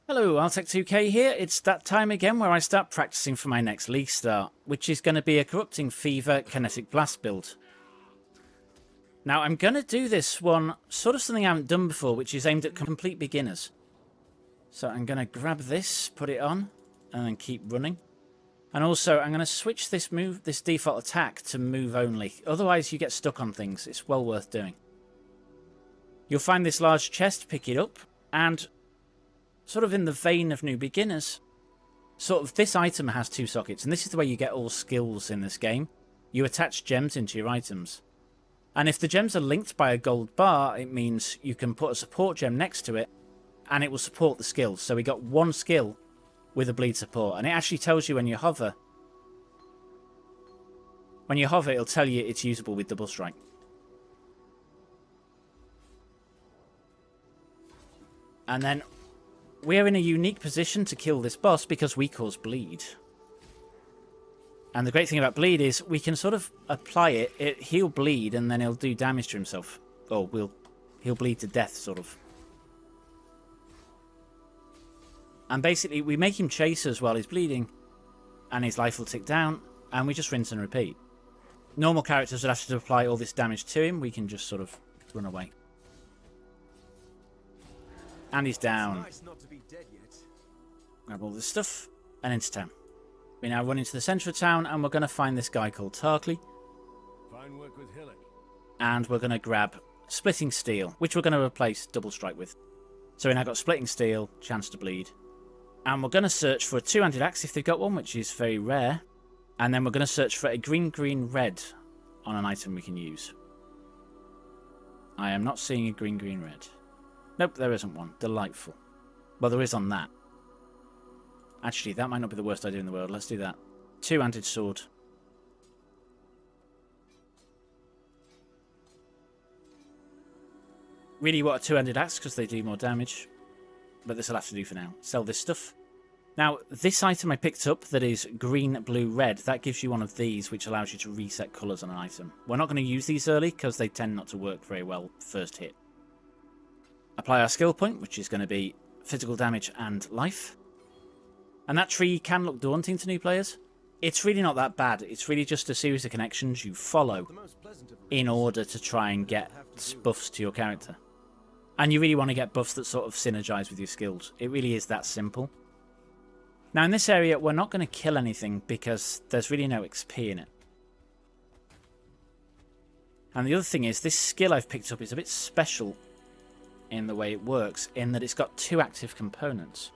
Hello, Artec2k here. It's that time again where I start practicing for my next league start, which is going to be a Corrupting Fever Kinetic Blast build. Now, I'm going to do this one, sort of something I haven't done before, which is aimed at complete beginners. So I'm going to grab this, put it on, and then keep running. And also, I'm going to switch this default attack to move only. Otherwise, you get stuck on things. It's well worth doing. You'll find this large chest, pick it up, and sort of in the vein of new beginners, sort of this item has two sockets, and this is the way you get all skills in this game. You attach gems into your items. And if the gems are linked by a gold bar, it means you can put a support gem next to it, and it will support the skills. So we got one skill with a bleed support, and it actually tells you when you hover. When you hover, it'll tell you it's usable with double strike. And then we're in a unique position to kill this boss because we cause bleed. And the great thing about bleed is we can sort of apply it, he'll bleed, and then he'll do damage to himself. Or he'll bleed to death, sort of. And basically, we make him chase us while he's bleeding, and his life will tick down, and we just rinse and repeat. Normal characters would have to apply all this damage to him, we can just sort of run away. And he's down. Nice not to be dead yet. Grab all this stuff and into town. We now run into the centre of town and we're going to find this guy called Tarkley. Fine work with Hillock. And we're going to grab Splitting Steel, which we're going to replace Double Strike with. So we now got Splitting Steel, chance to bleed. And we're going to search for a two-handed axe if they've got one, which is very rare. And then we're going to search for a green-green-red on an item we can use. I am not seeing a green-green-red. Nope, there isn't one. Delightful. Well, there is on that. Actually, that might not be the worst idea in the world. Let's do that. Two-handed sword. Really want a two-handed axe because they do more damage. But this will have to do for now. Sell this stuff. Now, this item I picked up that is green, blue, red, that gives you one of these, which allows you to reset colours on an item. We're not going to use these early because they tend not to work very well first hit. Apply our skill point, which is going to be physical damage and life. And that tree can look daunting to new players. It's really not that bad. It's really just a series of connections you follow in order to try and get buffs to your character. And you really want to get buffs that sort of synergize with your skills. It really is that simple. Now in this area, we're not going to kill anything because there's really no XP in it. And the other thing is, this skill I've picked up is a bit special in the way it works, in that it's got two active components.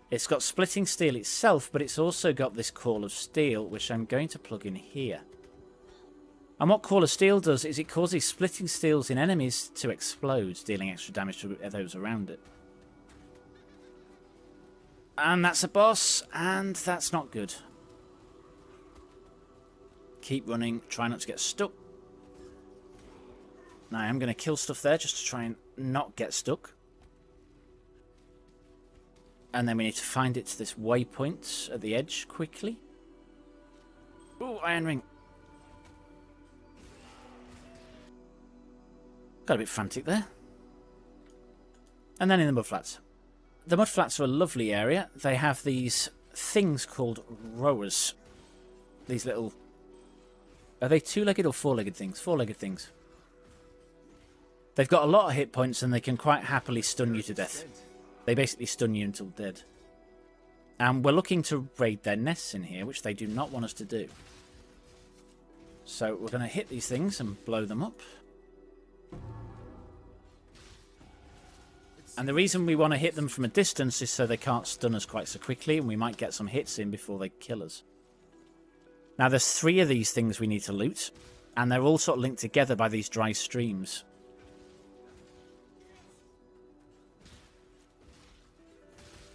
It's got Splitting Steel itself, but it's also got this Call of Steel, which I'm going to plug in here. And what Call of Steel does is it causes Splitting Steels in enemies to explode, dealing extra damage to those around it. And that's a boss, and that's not good. Keep running, try not to get stuck. Now I am going to kill stuff there just to try and not get stuck. And then we need to find it to this waypoint at the edge quickly. Oh, iron ring. Got a bit frantic there. And then in the mudflats. The mudflats are a lovely area. They have these things called rowers. These little... Are they two-legged or four-legged things? Four-legged things. They've got a lot of hit points and they can quite happily stun you to death. They basically stun you until dead. And we're looking to raid their nests in here, which they do not want us to do. So we're going to hit these things and blow them up. And the reason we want to hit them from a distance is so they can't stun us quite so quickly, and we might get some hits in before they kill us. Now there's 3 of these things we need to loot, and they're all sort of linked together by these dry streams.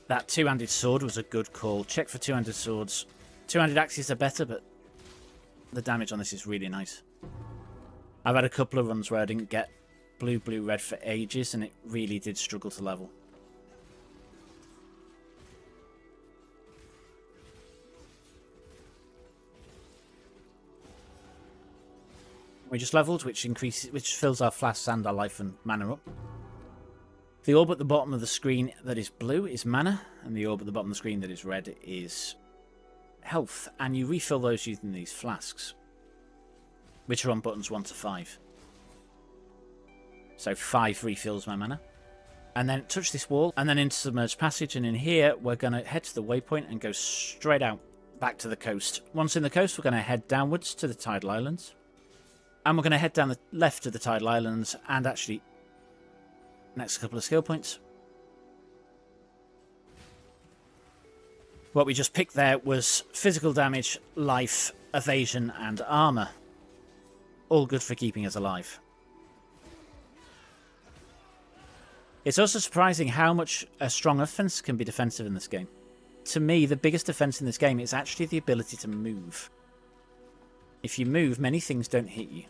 That two-handed sword was a good call. Check for two-handed swords. Two-handed axes are better, but the damage on this is really nice. I've had a couple of runs where I didn't get blue, blue, red for ages, and it really did struggle to level. We just leveled, which fills our flasks and our life and mana up. The orb at the bottom of the screen that is blue is mana, and the orb at the bottom of the screen that is red is health. And you refill those using these flasks, which are on buttons 1 to 5. So 5 refills my mana. And then touch this wall, and then into Submerged Passage, and in here we're going to head to the waypoint and go straight out back to the coast. Once in the coast, we're going to head downwards to the Tidal Islands. And we're going to head down the left to the Tidal Islands, and actually next couple of skill points. What we just picked there was physical damage, life, evasion, and armor. All good for keeping us alive. It's also surprising how much a strong offense can be defensive in this game. To me, the biggest defense in this game is actually the ability to move. If you move, many things don't hit you.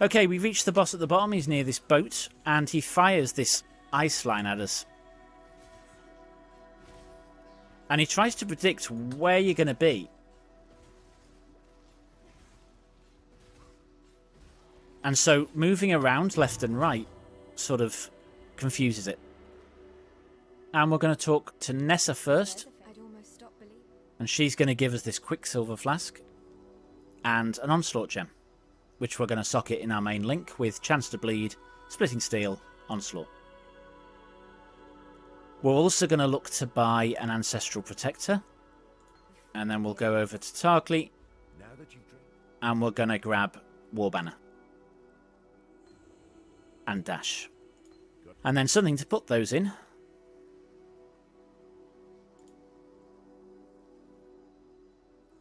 Okay, we reached the boss at the bottom. He's near this boat, and he fires this ice line at us. And he tries to predict where you're going to be. And so moving around left and right sort of confuses it. And we're going to talk to Nessa first. And she's going to give us this Quicksilver Flask and an Onslaught Gem, which we're going to socket in our main link with Chance to Bleed, Splitting Steel, Onslaught. We're also going to look to buy an Ancestral Protector. And then we'll go over to Tarkleigh. And we're going to grab War Banner. And Dash. And then something to put those in.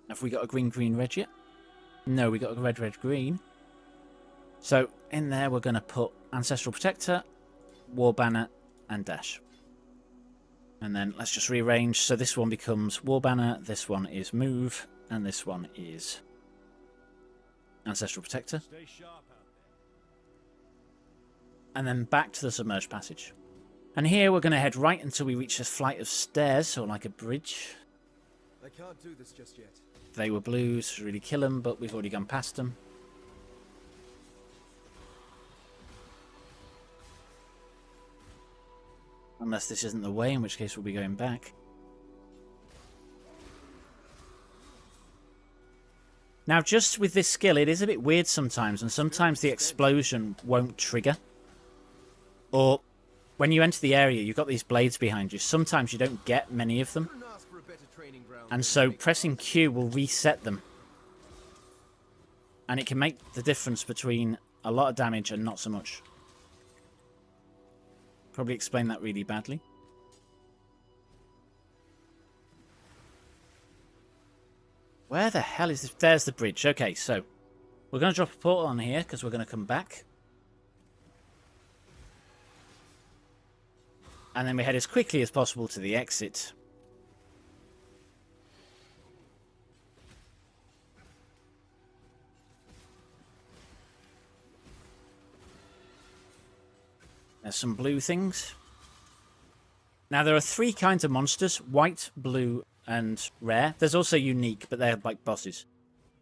Have we got a green red yet? No, we got a red green. So in there we're going to put Ancestral Protector, War Banner, and Dash. And then let's just rearrange. So this one becomes War Banner, this one is Move, and this one is Ancestral Protector. Stay sharp out there. And then back to the Submerged Passage. And here we're going to head right until we reach a flight of stairs, or like a bridge. I can't do this just yet. They were blues to really kill them, but we've already gone past them. Unless this isn't the way, in which case we'll be going back. Now, just with this skill, it is a bit weird sometimes, and sometimes the explosion won't trigger. Or, when you enter the area, you've got these blades behind you. Sometimes you don't get many of them. And so pressing Q will reset them. And it can make the difference between a lot of damage and not so much. Probably explained that really badly. Where the hell is this? There's the bridge. Okay, so we're going to drop a portal on here because we're going to come back. And then we head as quickly as possible to the exit. There's some blue things. Now, there are 3 kinds of monsters. White, blue, and rare. There's also unique, but they're like bosses.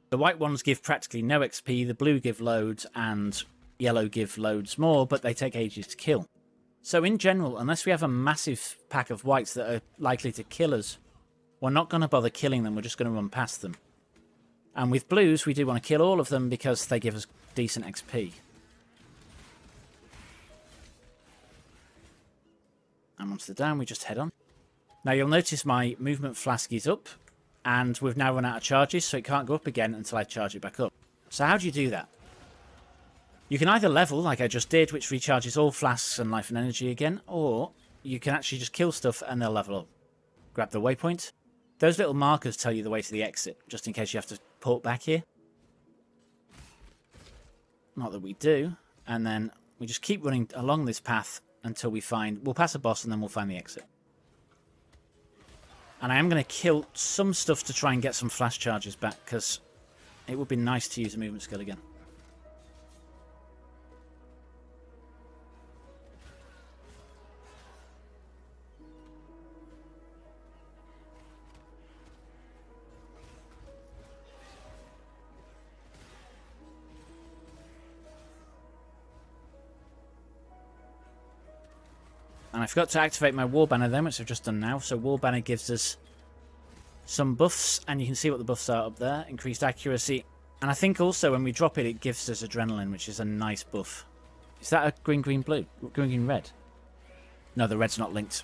The white ones give practically no XP, the blue give loads, and yellow give loads more, but they take ages to kill. So in general, unless we have a massive pack of whites that are likely to kill us, we're not going to bother killing them, we're just going to run past them. And with blues, we do want to kill all of them because they give us decent XP. And once they're down, we just head on. Now you'll notice my movement flask is up, and we've now run out of charges, so it can't go up again until I charge it back up. So how do you do that? You can either level, like I just did, which recharges all flasks and life and energy again, or you can actually just kill stuff and they'll level up. Grab the waypoint. Those little markers tell you the way to the exit, just in case you have to port back here. Not that we do. And then we just keep running along this path until we find... We'll pass a boss and then we'll find the exit. And I am going to kill some stuff to try and get some flash charges back, because it would be nice to use a movement skill again. I forgot to activate my War Banner then, which I've just done now. So War Banner gives us some buffs, and you can see what the buffs are up there. Increased accuracy. And I think also when we drop it, it gives us adrenaline, which is a nice buff. Is that a green, green, blue? Green, green, red? No, the red's not linked.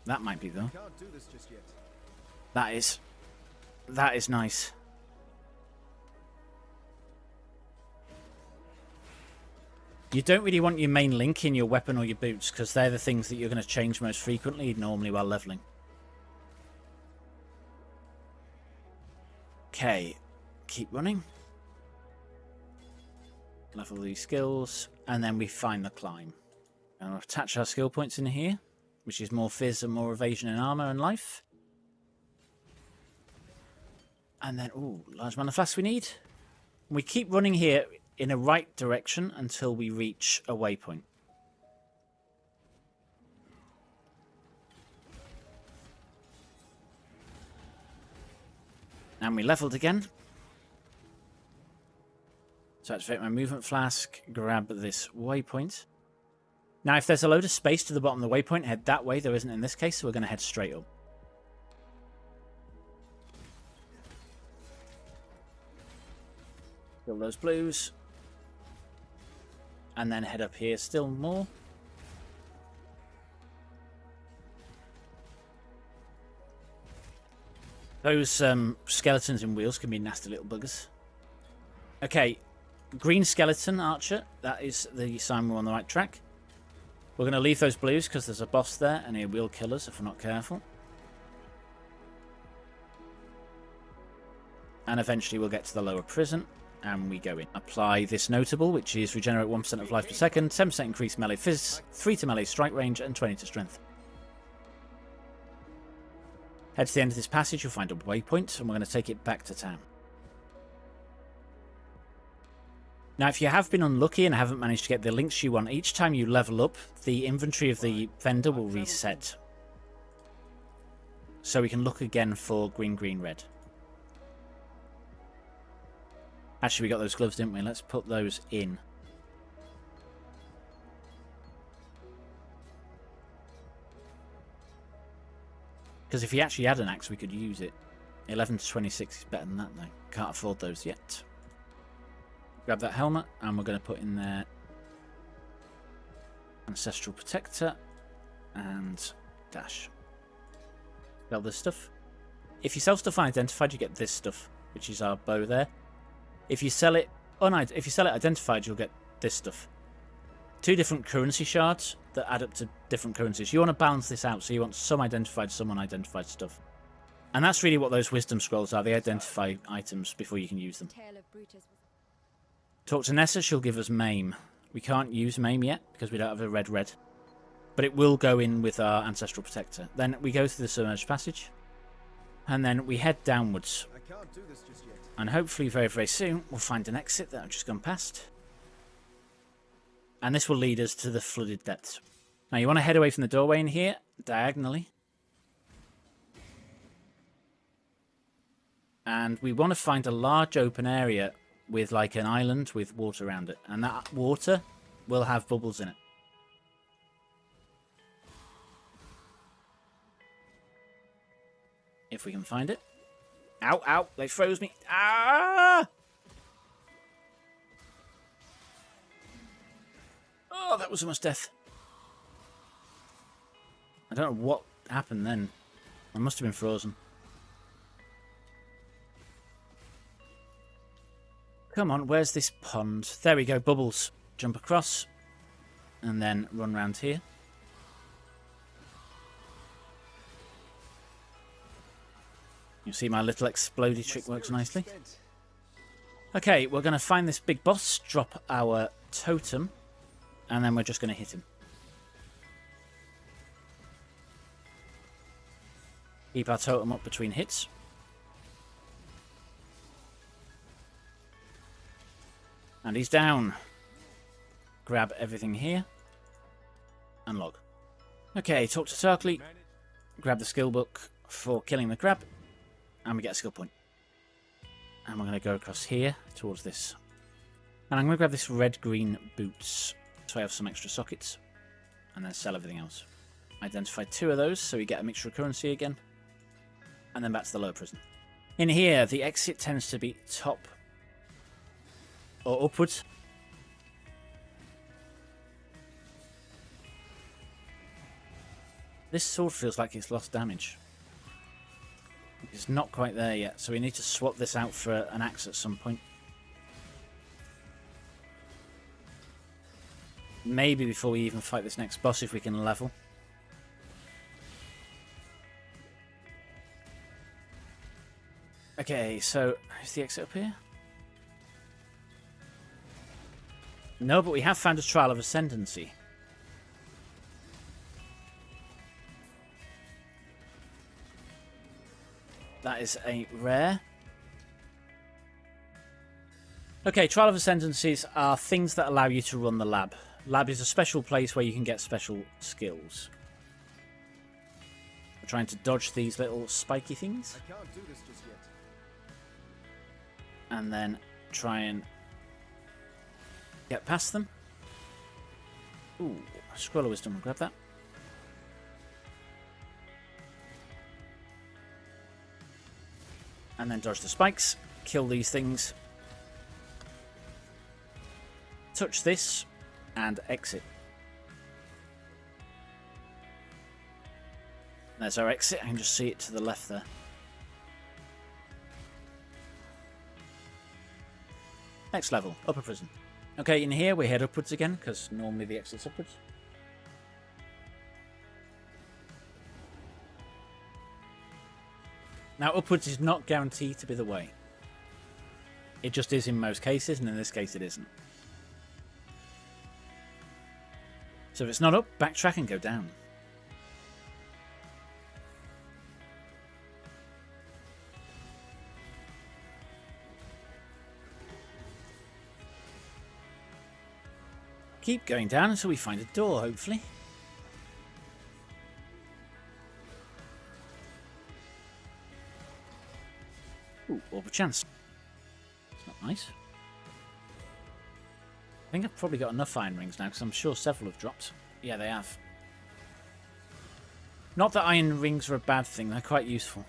That might be, though. Can't do this just yet. That is. That is nice. You don't really want your main link in your weapon or your boots, because they're the things that you're going to change most frequently, normally while leveling. Okay. Keep running. Level these skills. And then we find the climb. And we'll attach our skill points in here, which is more fizz and more evasion and armor and life. And then, ooh, large mana flask we need. We keep running here in a right direction until we reach a waypoint. And we leveled again. So activate my movement flask, grab this waypoint. Now, if there's a load of space to the bottom of the waypoint, head that way. There isn't in this case, so we're going to head straight up. Fill those blues. And then head up here still more. Those skeletons in wheels can be nasty little buggers. Okay, green skeleton archer. That is the sign we're on the right track. We're going to leave those blues because there's a boss there and he will kill us if we're not careful. And eventually we'll get to the lower prison and we go in. Apply this notable, which is regenerate 1% of life per second, 10% increase melee fizz, 3 to melee strike range, and 20 to strength. Head to the end of this passage, you'll find a waypoint, and we're going to take it back to town. Now, if you have been unlucky and haven't managed to get the links you want, each time you level up, the inventory of the vendor will reset. So we can look again for green, green, red. Actually, we got those gloves, didn't we? Let's put those in. Because if he actually had an axe, we could use it. 11 to 26 is better than that, though. Can't afford those yet. Grab that helmet, and we're going to put in there Ancestral Protector and Dash. Sell this stuff. If you sell stuff unidentified, you get this stuff, which is our bow there. If you sell it identified, you'll get this stuff. 2 different currency shards that add up to different currencies. You want to balance this out, so you want some identified, some unidentified stuff. And that's really what those wisdom scrolls are. They identify items before you can use them. Talk to Nessa, she'll give us Maim. We can't use Maim yet because we don't have a red. But it will go in with our Ancestral Protector. Then we go through the Submerged Passage. And then we head downwards. I can't do this just yet. And hopefully very, very soon we'll find an exit that I've just gone past. And this will lead us to the Flooded Depths. Now you want to head away from the doorway in here, diagonally. And we want to find a large open area with like an island with water around it. And that water will have bubbles in it. If we can find it. Ow, ow, they froze me. Ah! Oh, that was almost death. I don't know what happened then. I must have been frozen. Come on, where's this pond? There we go, bubbles. Jump across. And then run round here. You see my little explodey trick works nicely. Okay, we're going to find this big boss, drop our totem, and then we're just going to hit him. Keep our totem up between hits. And he's down. Grab everything here. And log. Okay, talk to Tarkleigh. Grab the skill book for killing the crab. And we get a skill point. And we're going to go across here towards this. And I'm going to grab this red-green boots. So I have some extra sockets. and then sell everything else. Identify 2 of those, so we get a mixture of currency again. And then back to the lower prison. In here, the exit tends to be top or upwards. This sword feels like it's lost damage. It's not quite there yet, so we need to swap this out for an axe at some point. Maybe before we even fight this next boss, if we can level. Okay, so is the exit up here? No, but we have found a Trial of Ascendancy. That is a rare. Okay, Trial of Ascendancies are things that allow you to run the lab. Lab is a special place where you can get special skills. We're trying to dodge these little spiky things. I can't do this just yet. And then try and get past them. Ooh, Scroll of Wisdom, we'll grab that. And then dodge the spikes, kill these things. Touch this, and exit. There's our exit, I can just see it to the left there. Next level, upper prison. Okay, in here we head upwards again, because normally the exit's upwards. Now, upwards is not guaranteed to be the way. It just is in most cases, and in this case it isn't. So if it's not up, backtrack and go down. Keep going down until we find a door, hopefully. Ooh, orb of chance. It's not nice. I think I've probably got enough iron rings now, because I'm sure several have dropped. Yeah, they have. Not that iron rings are a bad thing, they're quite useful.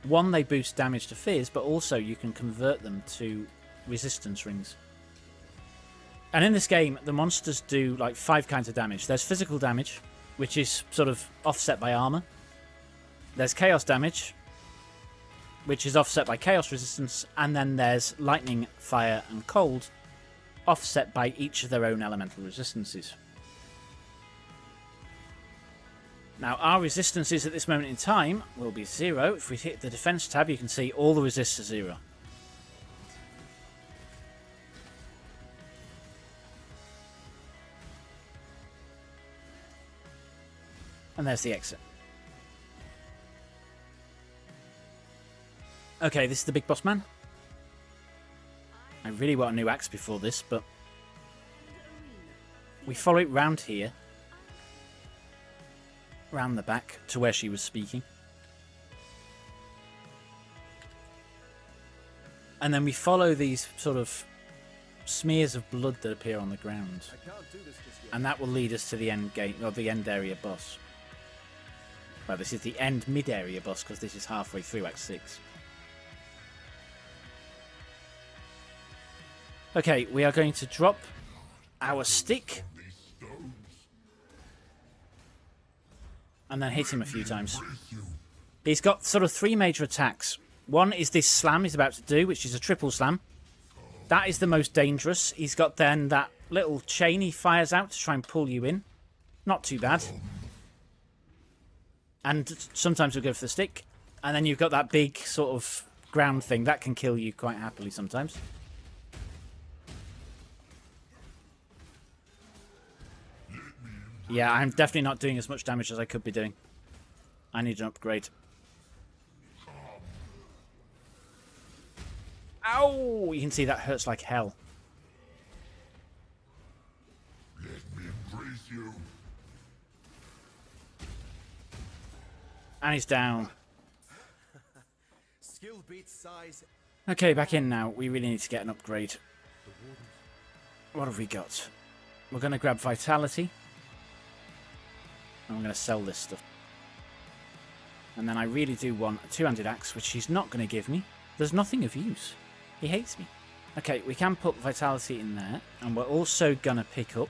One, they boost damage to Fizz, but also you can convert them to resistance rings. And in this game, the monsters do like 5 kinds of damage. There's physical damage, which is sort of offset by armor. There's chaos damage, which is offset by chaos resistance. And then there's lightning, fire, and cold, offset by each of their own elemental resistances. Now, our resistances at this moment in time will be 0. If we hit the defense tab, you can see all the resists are 0. And there's the exit. Okay, this is the big boss man. I really want a new axe before this, but we follow it round here. Round the back to where she was speaking. And then we follow these sort of smears of blood that appear on the ground. I can't do this just yet. And that will lead us to the end gate, or the end area boss. Well, this is the end mid-area boss, because this is halfway through Act 6. Okay, we are going to drop our stick. And then hit him a few times. He's got sort of 3 major attacks. One is this slam he's about to do, which is a triple slam. That is the most dangerous. He's got then that little chain he fires out to try and pull you in. Not too bad. And sometimes we'll go for the stick. And then you've got that big sort of ground thing. That can kill you quite happily sometimes. Yeah, I'm definitely not doing as much damage as I could be doing. I need an upgrade. Ow! You can see that hurts like hell. Let me embrace you. And he's down. Skill beats size. Okay, back in now. We really need to get an upgrade. What have we got? We're going to grab Vitality. I'm going to sell this stuff. And then I really do want a two-handed axe, which he's not going to give me. There's nothing of use. He hates me. Okay, we can put vitality in there. And we're also going to pick up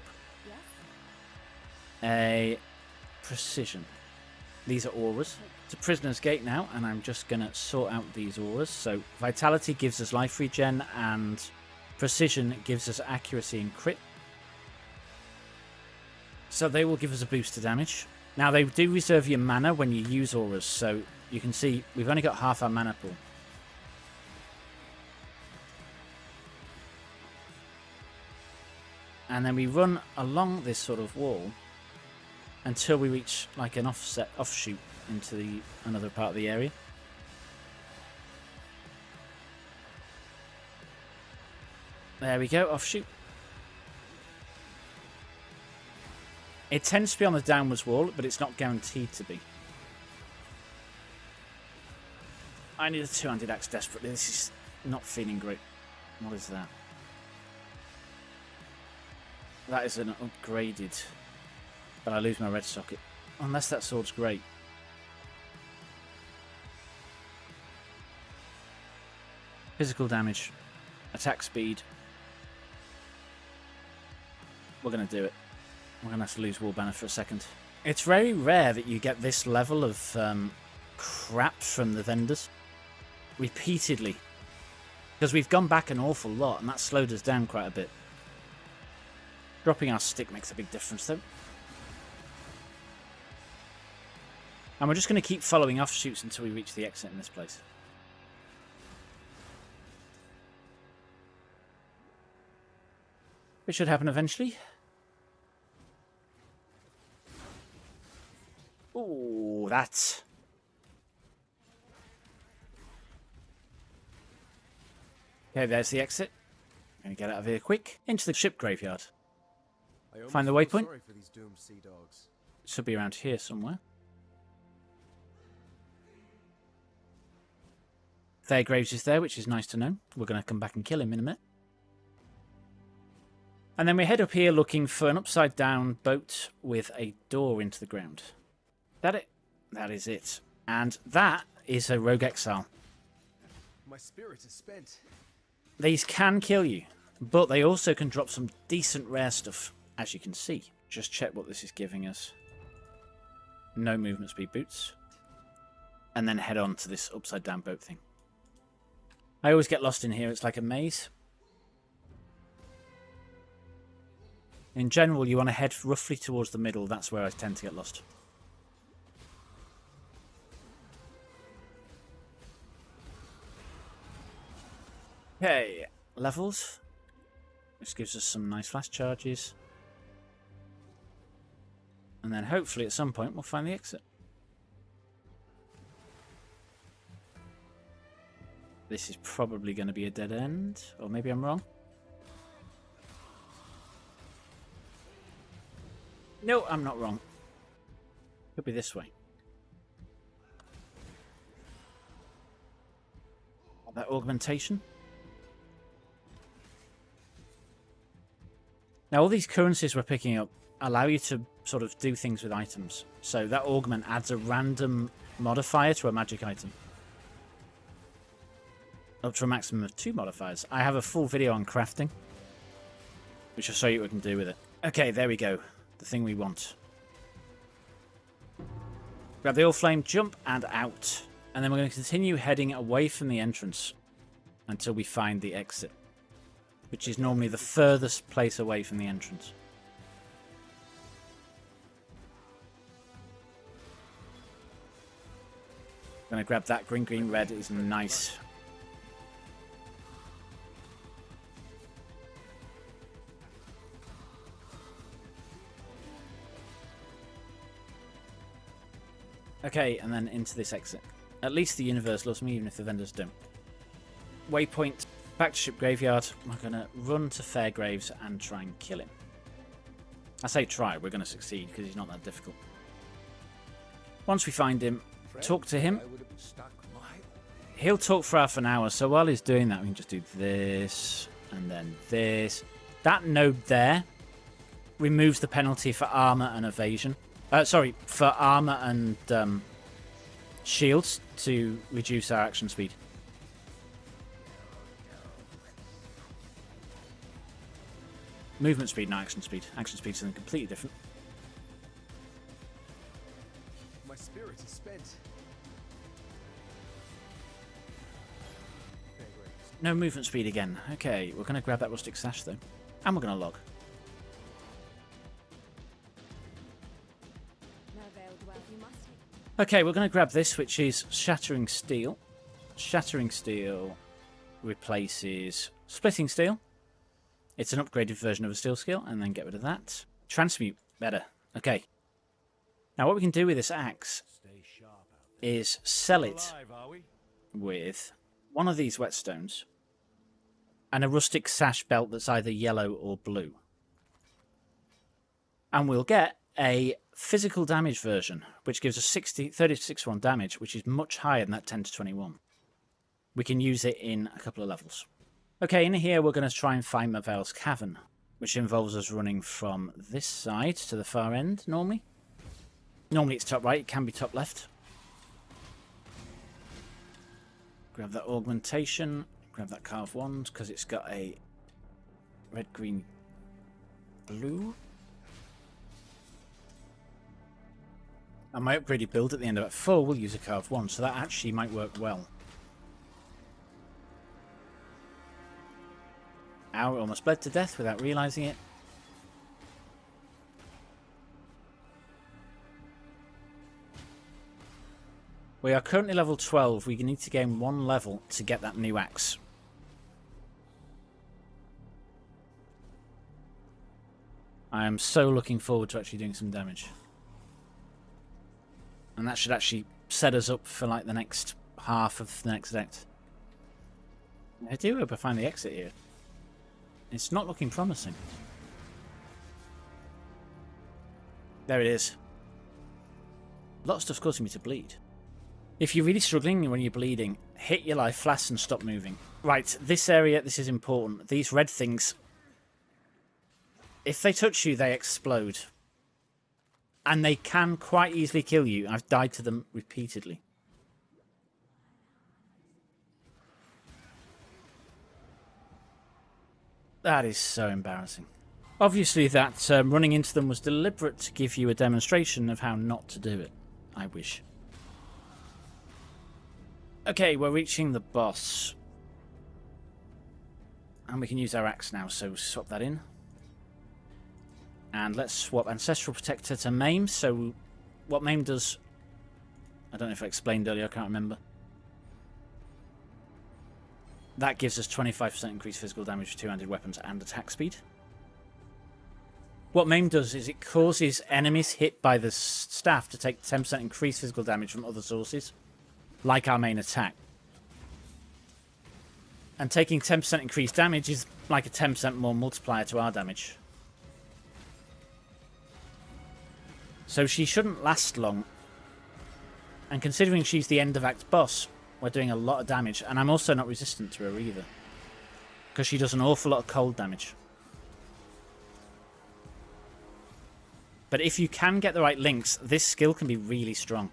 a precision. These are auras. It's a prisoner's gate now, and I'm just going to sort out these auras. So vitality gives us life regen, and precision gives us accuracy and crit. So they will give us a boost to damage. Now, they do reserve your mana when you use auras, so you can see we've only got half our mana pool. And then we run along this sort of wall until we reach like an offshoot into another part of the area. There we go, offshoot. It tends to be on the downwards wall, but it's not guaranteed to be. I need a two-handed axe desperately. This is not feeling great. What is that? That is an upgraded... But I lose my red socket. Unless that sword's great. Physical damage. Attack speed. We're going to do it. We're going to have to lose Wall Banner for a second. It's very rare that you get this level of crap from the vendors. Repeatedly. Because we've gone back an awful lot, and that slowed us down quite a bit. Dropping our stick makes a big difference, though. And we're just going to keep following offshoots until we reach the exit in this place. Which should happen eventually. Ooh, that's... Okay, there's the exit. I'm going to get out of here quick. Into the ship graveyard. Find the waypoint. Sorry for these doomed sea dogs. It should be around here somewhere. Fairgraves is there, which is nice to know. We're going to come back and kill him in a minute. And then we head up here looking for an upside-down boat with a door into the ground. That it? That is it. And that is a rogue exile. My spirit is spent. These can kill you, but they also can drop some decent rare stuff, as you can see. Just check what this is giving us. No movement speed boots. And then head on to this upside-down boat thing. I always get lost in here. It's like a maze. In general, you want to head roughly towards the middle. That's where I tend to get lost. Okay, levels. This gives us some nice flash charges. And then hopefully at some point we'll find the exit. This is probably going to be a dead end. Or maybe I'm wrong. No, I'm not wrong. Could be this way. That augmentation. Now all these currencies we're picking up allow you to sort of do things with items. So that augment adds a random modifier to a magic item. Up to a maximum of 2 modifiers. I have a full video on crafting, which will show you what we can do with it. Okay, there we go. The thing we want. Grab the All Flame, jump, and out. And then we're going to continue heading away from the entrance until we find the exit, which is normally the furthest place away from the entrance. I'm going to grab that green, green, red. It is nice. Okay, and then into this exit. At least the universe loves me, even if the vendors don't. Waypoint, back to ship graveyard. We're going to run to Fairgraves and try and kill him. I say try, we're going to succeed because he's not that difficult. Once we find him, talk to him. He'll talk for half an hour, so while he's doing that, we can just do this, and then this. That node there removes the penalty for armor and evasion. Sorry, for armor and shields to reduce our action speed. Movement speed, not action speed. Action speed is something completely different. My spirit is spent. No movement speed again. Okay, we're going to grab that rustic sash though. And we're going to log. Okay, we're going to grab this, which is Shattering Steel. Shattering Steel replaces Splitting Steel. It's an upgraded version of a steel skill, and then get rid of that. Transmute, better. Okay. Now what we can do with this axe is sell it with one of these whetstones and a rustic sash belt that's either yellow or blue. And we'll get a physical damage version, which gives us 30-61 damage, which is much higher than that 10 to 21. We can use it in a couple of levels. Okay, in here we're going to try and find Mavel's Cavern, which involves us running from this side to the far end, normally. Normally it's top right, it can be top left. Grab that augmentation, grab that carved wand, because it's got a red, green, blue. And my upgraded build at the end of it 4 will use a carved wand, so that actually might work well. Ow, almost bled to death without realising it. We are currently level 12. We need to gain 1 level to get that new axe. I am so looking forward to actually doing some damage. And that should actually set us up for like the next half of the next act. I do hope I find the exit here. It's not looking promising. There it is. A lot of stuff's causing me to bleed. If you're really struggling when you're bleeding, hit your life flask and stop moving. Right, this area, this is important. These red things, if they touch you, they explode. And they can quite easily kill you. I've died to them repeatedly. That is so embarrassing. Obviously that running into them was deliberate to give you a demonstration of how not to do it. I wish. Okay, we're reaching the boss. And we can use our axe now, so swap that in. And let's swap Ancestral Protector to Maim. So what Maim does, I don't know if I explained earlier, I can't remember. That gives us 25% increased physical damage for two-handed weapons and attack speed. What Maim does is it causes enemies hit by the staff to take 10% increased physical damage from other sources, like our main attack. And taking 10% increased damage is like a 10% more multiplier to our damage. So she shouldn't last long. And considering she's the end of act boss, we're doing a lot of damage, and I'm also not resistant to her either, because she does an awful lot of cold damage. But if you can get the right links, this skill can be really strong.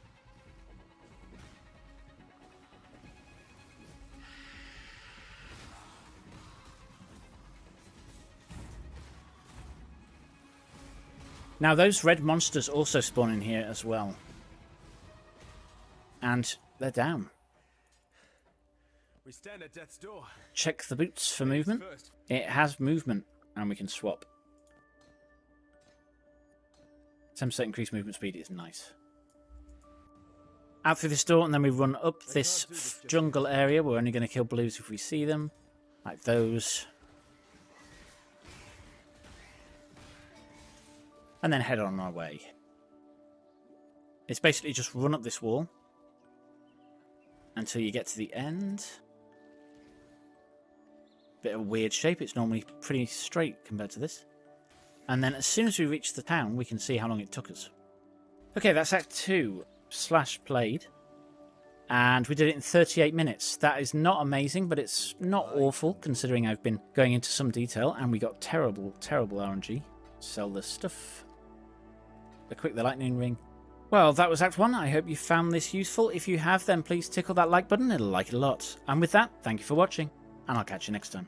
Now those red monsters also spawn in here as well. And they're down. We stand at death's door. Check the boots for movement. It has movement, and we can swap. 10% increased movement speed is nice. Out through this door, and then we run up this jungle area. We're only going to kill blues if we see them. Like those. And then head on our way. It's basically just run up this wall until you get to the end. Bit of a weird shape. It's normally pretty straight compared to this. And then as soon as we reach the town, we can see how long it took us. Okay, that's Act 2 / played. And we did it in 38 minutes. That is not amazing, but it's not awful considering I've been going into some detail. And we got terrible, terrible RNG. Sell this stuff. equip the lightning ring. Well, that was Act 1. I hope you found this useful. If you have, then please tickle that like button. It'll like it a lot. And with that, thank you for watching, and I'll catch you next time.